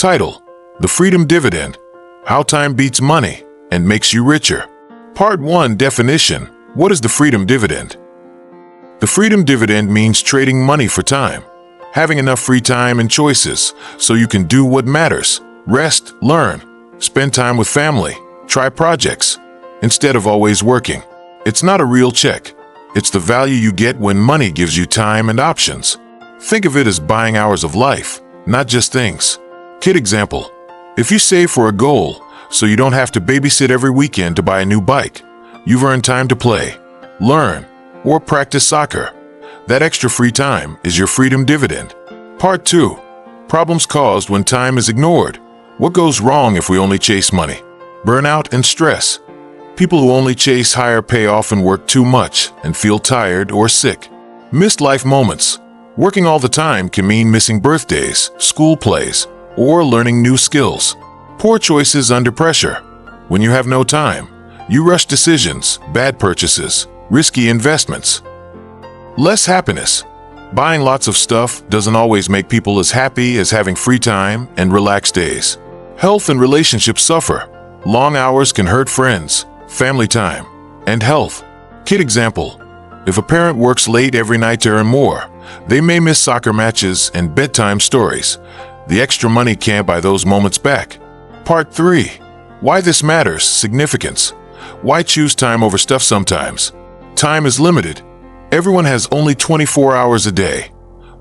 Title: The Freedom Dividend: How Time Beats Money and Makes You Richer. Part 1. Definition: What is the Freedom Dividend? The Freedom Dividend means trading money for time, having enough free time and choices so you can do what matters, rest, learn, spend time with family, try projects, instead of always working. It's not a real check. It's the value you get when money gives you time and options. Think of it as buying hours of life, not just things. Kid example: if you save for a goal so you don't have to babysit every weekend to buy a new bike, you've earned time to play, learn, or practice soccer. That extra free time is your Freedom Dividend. Part 2. Problems caused when time is ignored. What goes wrong if we only chase money? Burnout and stress. People who only chase higher pay often work too much and feel tired or sick. Missed life moments. Working all the time can mean missing birthdays, school plays, or learning new skills. Poor choices under pressure. When you have no time, you rush decisions, bad purchases, risky investments. Less happiness. Buying lots of stuff doesn't always make people as happy as having free time and relaxed days. Health and relationships suffer. Long hours can hurt friends, family time, and health. Kid example: if a parent works late every night to earn more, they may miss soccer matches and bedtime stories. The extra money can't buy those moments back. Part 3. Why this matters: significance. Why choose time over stuff sometimes? Time is limited. Everyone has only 24 hours a day.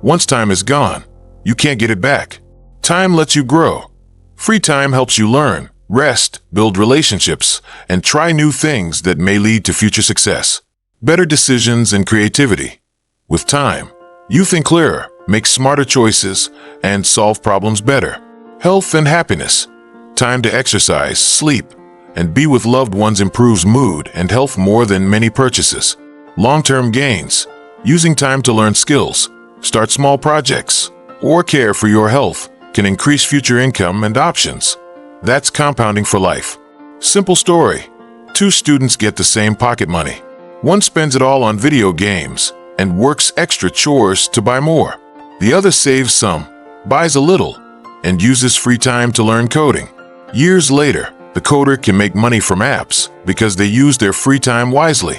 Once time is gone, you can't get it back. Time lets you grow. Free time helps you learn, rest, build relationships, and try new things that may lead to future success. Better decisions and creativity. With time, you think clearer, make smarter choices, and solve problems better. Health and happiness. Time to exercise, sleep, and be with loved ones improves mood and health more than many purchases. Long-term gains. Using time to learn skills, start small projects, or care for your health can increase future income and options. That's compounding for life. Simple story. 2 students get the same pocket money. One spends it all on video games and works extra chores to buy more. The other saves some, buys a little, and uses free time to learn coding. Years later, the coder can make money from apps because they use their free time wisely.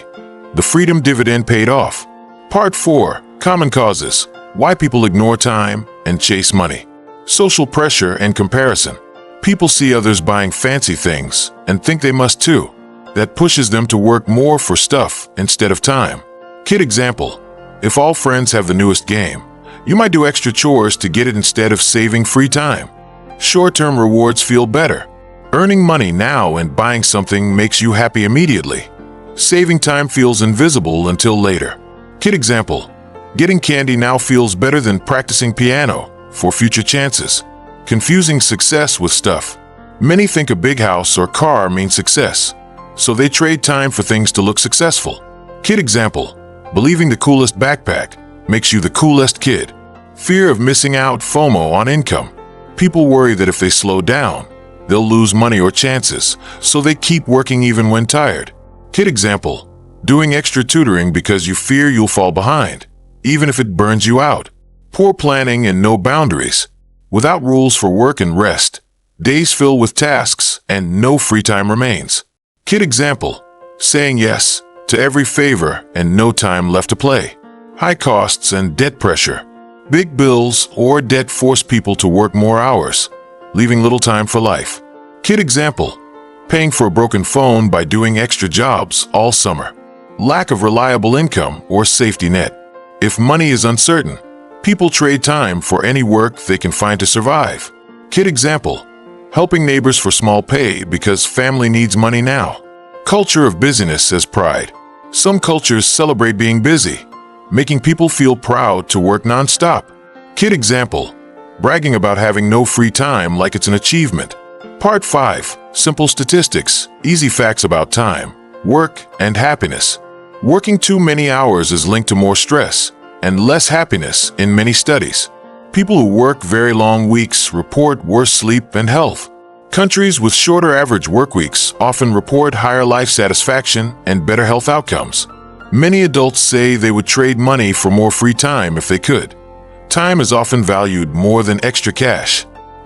The Freedom Dividend paid off. Part 4. Common causes. Why people ignore time and chase money. Social pressure and comparison. People see others buying fancy things and think they must too. That pushes them to work more for stuff instead of time. Kid example: if all friends have the newest game, you might do extra chores to get it instead of saving free time. Short-term rewards feel better. Earning money now and buying something makes you happy immediately. Saving time feels invisible until later. Kid example: getting candy now feels better than practicing piano for future chances. Confusing success with stuff. Many think a big house or car means success, so they trade time for things to look successful. Kid example: believing the coolest backpack makes you the coolest kid. Fear of missing out, FOMO on income. People worry that if they slow down, they'll lose money or chances, so they keep working even when tired. Kid example: doing extra tutoring because you fear you'll fall behind, even if it burns you out. Poor planning and no boundaries. Without rules for work and rest, days fill with tasks and no free time remains. Kid example: saying yes to every favor and no time left to play. High costs and debt pressure. Big bills or debt force people to work more hours, leaving little time for life. Kid example: paying for a broken phone by doing extra jobs all summer. Lack of reliable income or safety net. If money is uncertain, people trade time for any work they can find to survive. Kid example: helping neighbors for small pay because family needs money now. Culture of busyness as pride. Some cultures celebrate being busy, making people feel proud to work non-stop. Kid example: bragging about having no free time like it's an achievement. Part 5. Simple statistics, easy facts about time, work, and happiness. Working too many hours is linked to more stress and less happiness in many studies. People who work very long weeks report worse sleep and health. Countries with shorter average work weeks often report higher life satisfaction and better health outcomes. Many adults say they would trade money for more free time if they could. Time is often valued more than extra cash.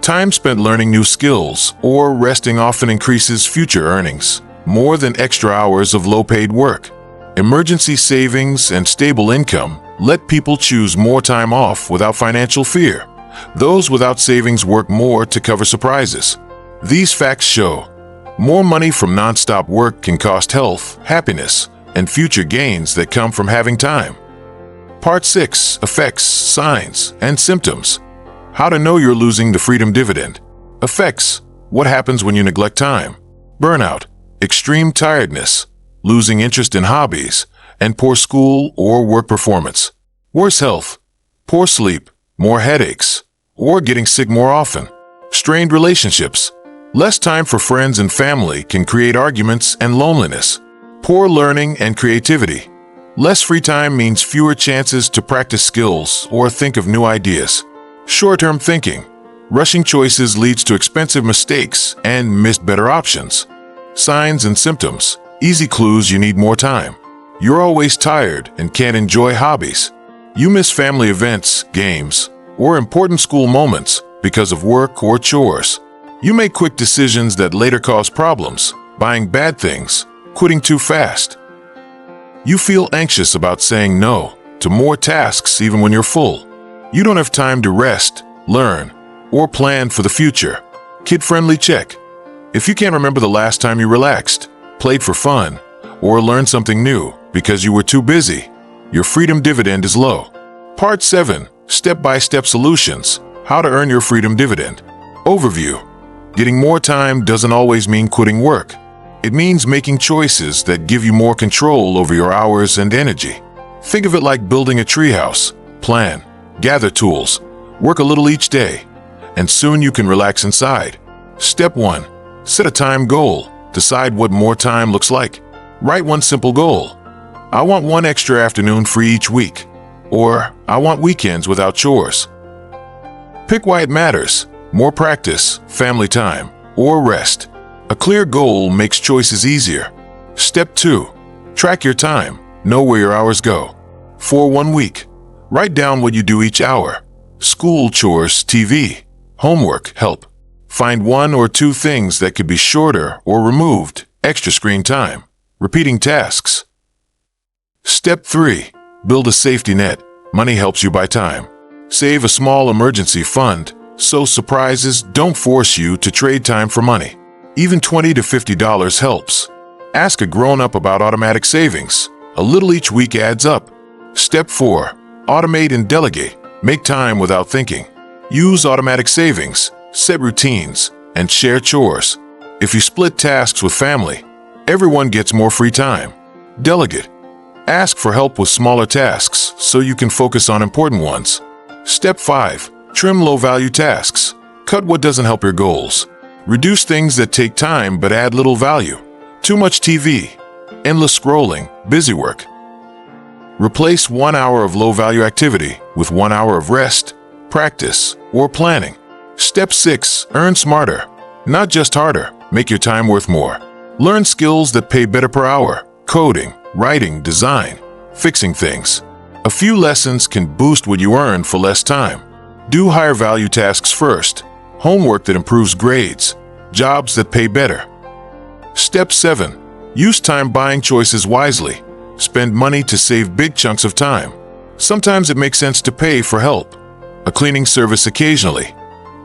Time spent learning new skills or resting often increases future earnings, more than extra hours of low-paid work. Emergency savings and stable income let people choose more time off without financial fear. Those without savings work more to cover surprises. These facts show more money from non-stop work can cost health, happiness, and future gains that come from having time. Part 6. Effects, signs, and symptoms. How to know you're losing the freedom dividend. Effects. What happens when you neglect time? Burnout, extreme tiredness, losing interest in hobbies, and poor school or work performance. Worse health, poor sleep, more headaches, or getting sick more often. Strained relationships. Less time for friends and family can create arguments and loneliness. Poor learning and creativity. Less free time means fewer chances to practice skills or think of new ideas. Short-term thinking. Rushing choices leads to expensive mistakes and missed better options. Signs and symptoms. Easy clues you need more time. You're always tired and can't enjoy hobbies. You miss family events, games, or important school moments because of work or chores. You make quick decisions that later cause problems, buying bad things, quitting too fast. You feel anxious about saying no to more tasks even when you're full. You don't have time to rest, learn, or plan for the future. Kid-friendly check. If you can't remember the last time you relaxed, played for fun, or learned something new because you were too busy, your freedom dividend is low. Part 7. Step-by-step solutions. How to earn your freedom dividend. Overview. Getting more time doesn't always mean quitting work. It means making choices that give you more control over your hours and energy. Think of it like building a treehouse. Plan, gather tools, work a little each day, and soon you can relax inside. Step 1. Set a time goal. Decide what more time looks like. Write one simple goal. I want one extra afternoon free each week. Or, I want weekends without chores. Pick why it matters. More practice, family time, or rest. A clear goal makes choices easier. Step 2. Track your time. Know where your hours go. For 1 week, write down what you do each hour. School, chores, TV, homework, help. Find 1 or 2 things that could be shorter or removed. Extra screen time. Repeating tasks. Step 3. Build a safety net. Money helps you buy time. Save a small emergency fund so surprises don't force you to trade time for money. Even $20 to $50 helps. Ask a grown-up about automatic savings. A little each week adds up. Step 4. Automate and delegate. Make time without thinking. Use automatic savings, set routines, and share chores. If you split tasks with family, everyone gets more free time. Delegate. Ask for help with smaller tasks so you can focus on important ones. Step 5. Trim low-value tasks. Cut what doesn't help your goals. Reduce things that take time but add little value. Too much TV, endless scrolling, busy work. Replace 1 hour of low-value activity with 1 hour of rest, practice, or planning. Step 6. Earn smarter. Not just harder. Make your time worth more. Learn skills that pay better per hour. Coding, writing, design, fixing things. A few lessons can boost what you earn for less time. Do higher value tasks first. Homework that improves grades. Jobs that pay better. Step 7. Use time buying choices wisely. Spend money to save big chunks of time. Sometimes it makes sense to pay for help. A cleaning service occasionally.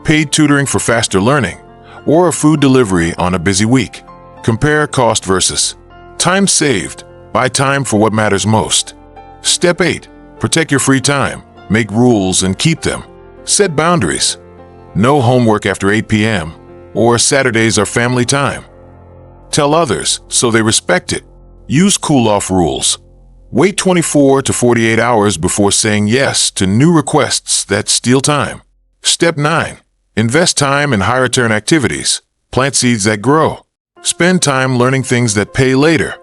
Paid tutoring for faster learning. Or a food delivery on a busy week. Compare cost versus time saved. Buy time for what matters most. Step 8. Protect your free time. Make rules and keep them. Set boundaries. No homework after 8 p.m. or Saturdays are family time. Tell others so they respect it. Use cool-off rules. Wait 24 to 48 hours before saying yes to new requests that steal time. Step 9. Invest time in high-return activities. Plant seeds that grow. Spend time learning things that pay later.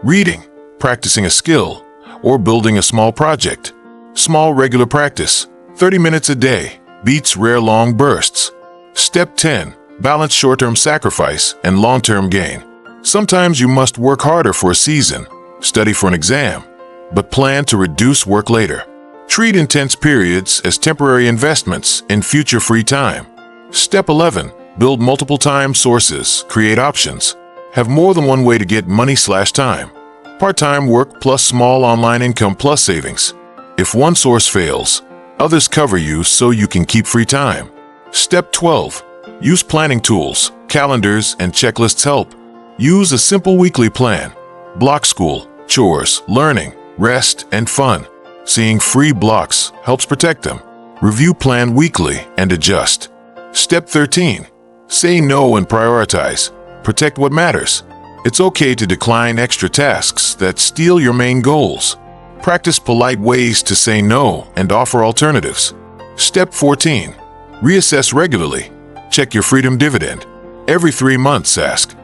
Reading, practicing a skill, or building a small project. Small regular practice, 30 minutes a day, beats rare long bursts. Step 10. Balance short-term sacrifice and long-term gain. Sometimes you must work harder for a season, study for an exam, but plan to reduce work later. Treat intense periods as temporary investments in future free time. Step 11. Build multiple time sources. Create options. Have more than one way to get money/time. Part-time work plus small online income plus savings. If one source fails, others cover you so you can keep free time. Step 12. Use planning tools. Calendars and checklists help. Use a simple weekly plan. Block school, chores, learning, rest, and fun. Seeing free blocks helps protect them. Review plan weekly and adjust. Step 13. Say no and prioritize. Protect what matters. It's okay to decline extra tasks that steal your main goals. Practice polite ways to say no and offer alternatives. Step 14. Reassess regularly. Check your Freedom Dividend. Every 3 months, ask,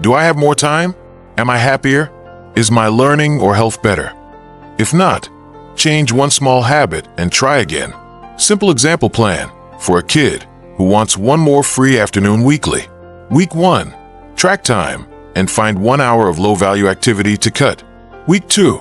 do I have more time? Am I happier? Is my learning or health better? If not, change one small habit and try again. Simple example plan for a kid who wants one more free afternoon weekly. Week 1, track time and find 1 hour of low-value activity to cut. Week 2,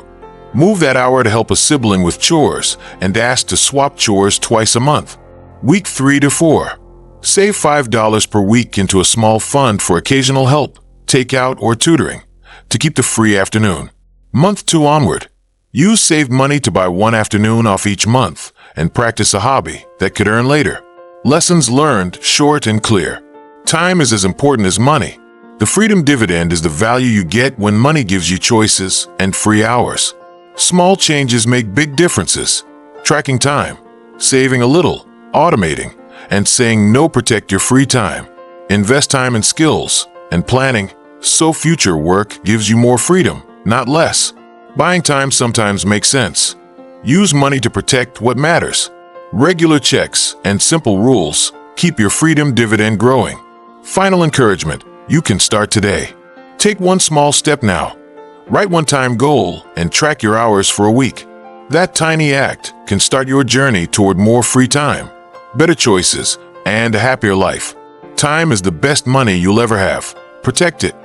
move that hour to help a sibling with chores and ask to swap chores twice a month. Week 3 to 4, save $5 per week into a small fund for occasional help, takeout, or tutoring to keep the free afternoon. Month 2 onward, use saved money to buy one afternoon off each month and practice a hobby that could earn later. Lessons learned, short and clear. Time is as important as money. The Freedom Dividend is the value you get when money gives you choices and free hours. Small changes make big differences. Tracking time, saving a little, automating, and saying no protect your free time. Invest time in skills and planning so future work gives you more freedom, not less. Buying time sometimes makes sense. Use money to protect what matters. Regular checks and simple rules keep your Freedom Dividend growing. Final encouragement, you can start today. Take one small step now. Write one-time goal and track your hours for a week. That tiny act can start your journey toward more free time, better choices, and a happier life. Time is the best money you'll ever have. Protect it.